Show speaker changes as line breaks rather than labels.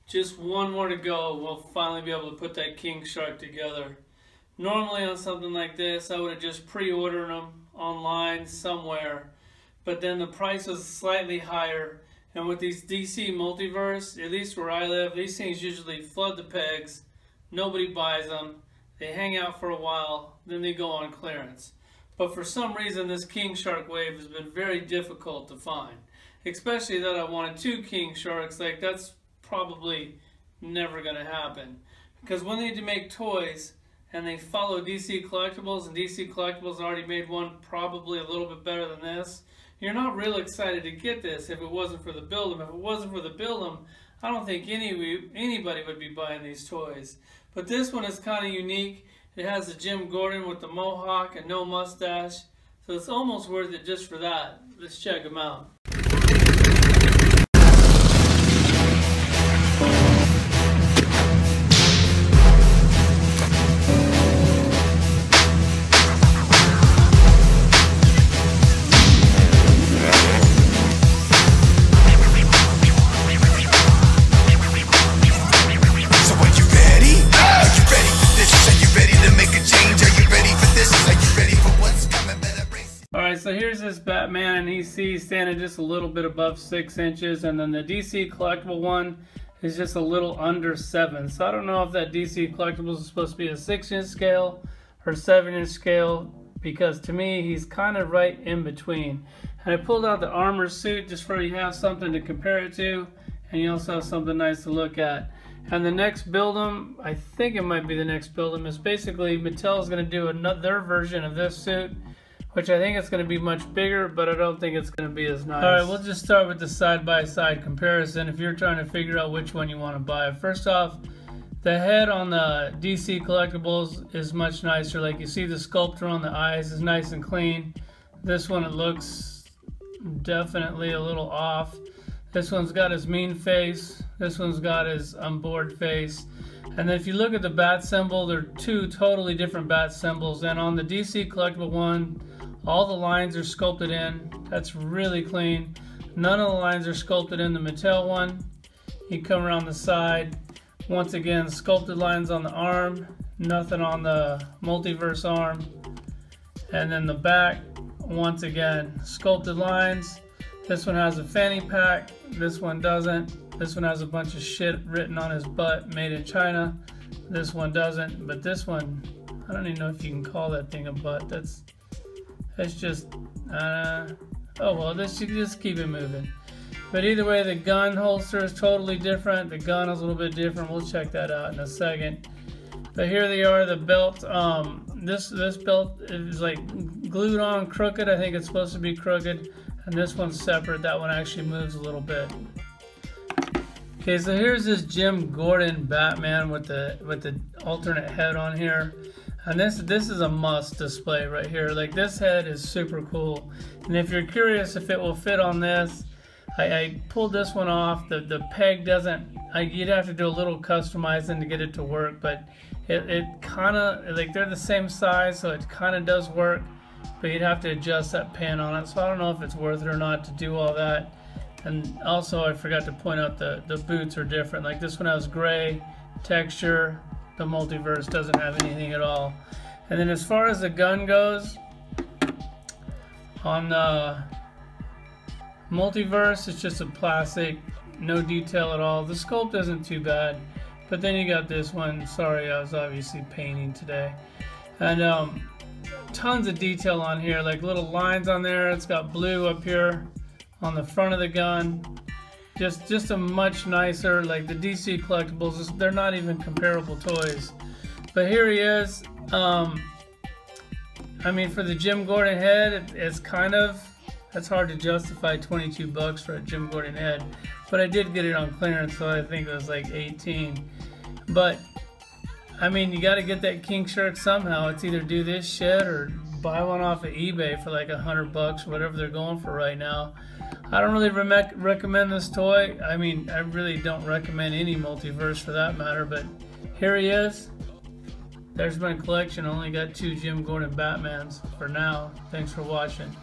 Just one more to go. We'll finally be able to put that king shark together. Normally on something like this, I would have just pre-ordered them online somewhere. But then the price was slightly higher. And with these DC Multiverse, at least where I live, these things usually flood the pegs. Nobody buys them. They hang out for a while, then they go on clearance. But for some reason, this king shark wave has been very difficult to find. Especially that I wanted 2 king sharks. Like, that's probably never going to happen, because when they make toys and they follow DC Collectibles, and DC Collectibles already made one probably a little bit better than this, you're not real excited to get this if it wasn't for the build 'em. If it wasn't for the build 'em, I don't think anybody would be buying these toys. But this one is kind of unique. It has the Jim Gordon with the mohawk and no mustache, so it's almost worth it just for that. Let's check them out. Alright, so here's this Batman, and he's standing just a little bit above 6 inches, and then the DC Collectible one is just a little under 7. So I don't know if that DC Collectibles is supposed to be a 6-inch scale or 7-inch scale, because to me he's kind of right in between. And I pulled out the armor suit just for you have something to compare it to, and you also have something nice to look at. And the next build-em, I think it might be the next build-em, is basically Mattel's going to do their version of this suit, which I think it's going to be much bigger, but I don't think it's going to be as nice. Alright, we'll just start with the side-by-side comparison if you're trying to figure out which one you want to buy. First off, the head on the DC Collectibles is much nicer. Like, you see the sculpture on the eyes is nice and clean. This one, it looks definitely a little off. This one's got his mean face. This one's got his bored face. And then if you look at the bat symbol, they're 2 totally different bat symbols. And on the DC Collectible one, all the lines are sculpted in. That's really clean. None of the lines are sculpted in the Mattel one. You come around the side. Once again, sculpted lines on the arm. Nothing on the Multiverse arm. And then the back, once again, sculpted lines. This one has a fanny pack. This one doesn't. This one has a bunch of shit written on his butt, made in China. This one doesn't. But this one, I don't even know if you can call that thing a butt. That's just, oh well, just keep it moving. But either way, the gun holster is totally different. The gun is a little bit different. We'll check that out in a second. But here they are, the belt. This belt is like glued on crooked. I think it's supposed to be crooked. And this one's separate. That one actually moves a little bit. Okay, so here's this Jim Gordon Batman with the alternate head on here. And this is a must display right here. Like, this head is super cool. And if you're curious if it will fit on this, I pulled this one off. The peg doesn't, you'd have to do a little customizing to get it to work, but it kind of, like, they're the same size, so it kind of does work, but you'd have to adjust that pin on it. So I don't know if it's worth it or not to do all that. And also, I forgot to point out the boots are different. Like, this one has gray texture. The Multiverse doesn't have anything at all. And then as far as the gun goes, on the Multiverse, it's just a plastic, no detail at all. The sculpt isn't too bad. But then you got this one. Sorry, I was obviously painting today. And tons of detail on here, like little lines on there. It's got blue up here on the front of the gun. Just a much nicer, like the DC Collectibles, they're not even comparable toys. But here he is. I mean, for the Jim Gordon head, it's kind of, it's hard to justify 22 bucks for a Jim Gordon head. But I did get it on clearance, so I think it was like 18. But I mean, you got to get that king shark somehow. It's either do this shit or buy one off of eBay for like 100 bucks, whatever they're going for right now. I don't really recommend this toy. I mean, I really don't recommend any Multiverse for that matter, but here he is. There's my collection. Only got 2 Jim Gordon Batmans for now. Thanks for watching.